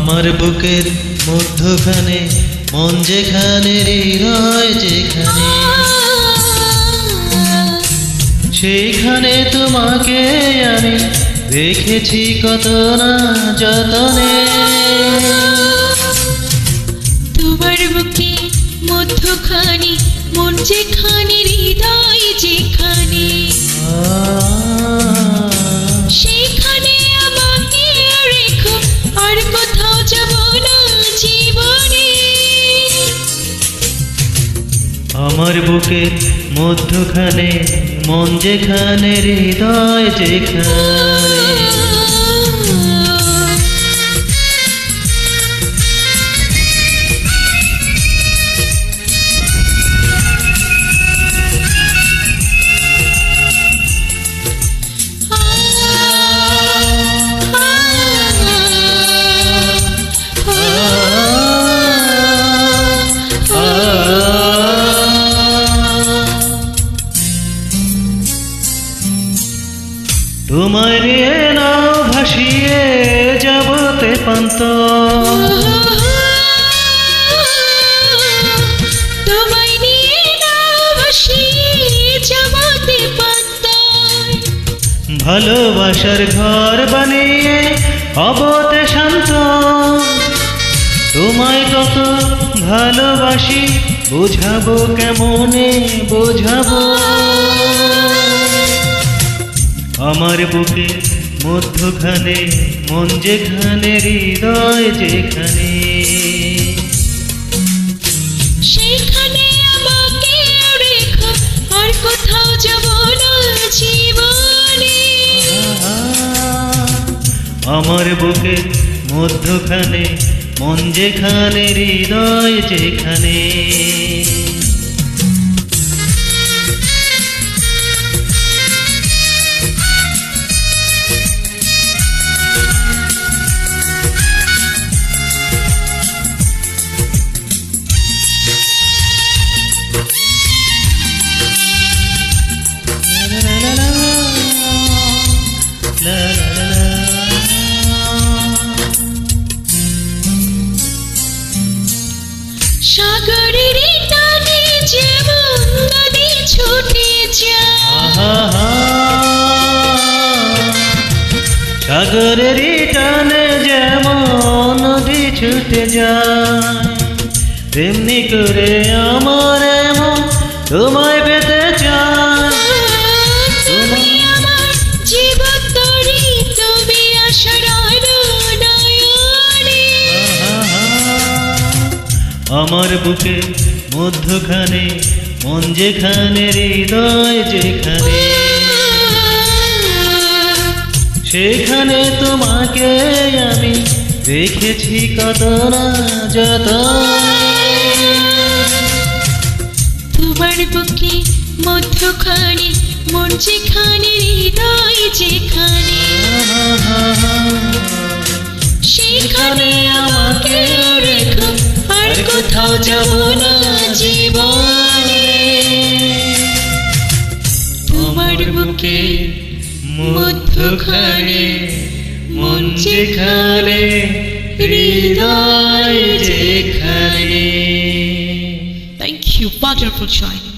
আমার বুকের মধ্যখানে মন যেখানে হৃদয় যেখানে সেইখানে তোমাকে আমি দেখেছি কত না যতনে। তোমার বুকে মধ্যখানে মন যেখানে হৃদয় যেখানে সেইখানে আমাকে রেখো, আর কোথাও যাব না জীবনে। আমার বুকের মধ্যখানে মন যেখানে হৃদয় যেখানে। তোমায় নিয়ে নাও ভাসিয়ে যাবতে পান্ত, তোমায় নিয়ে নাও ভাসিয়ে যাবতে পান্ত, ভালোবাসার ঘর বানিয়ে হবতে শান্ত। তোমায় কত ভালোবাসি বোঝাবো কেমনে বোঝাবো। আমার বুকে মধ্যখানে মন যেখানে হৃদয় যেখানে সেইখানে আমাকে রেখো, আর কোথাও যাব না জীবনে। আমার বুকে মধ্যখানে মন যেখানে হৃদয় যেখানে। সাগরের টানে যেমন নদী ছুটে যায়, সাগরের টানে যেমন নদী ছুটে যায়, তেমনি করে আমার এমন তোমায় পেতে চায়। তুমি আমার জীবন তরি, তুমি আশার নয়নে। আমার বুকে মধ্যখানে মন যেখানে হৃদয় যেখানে সেখানে তোমাকে আমি দেখেছি কত না যতনে। তোমার বুকে মধ্যখানে মন যেখানে হৃদয় যেখানে সেখানে আমাকে রেখো, আর কোথাও যাব না জীবনে। তোমার বুকে মধ্যখানে মন যেখানে হৃদয় যেখানে। Thank you, wonderful child.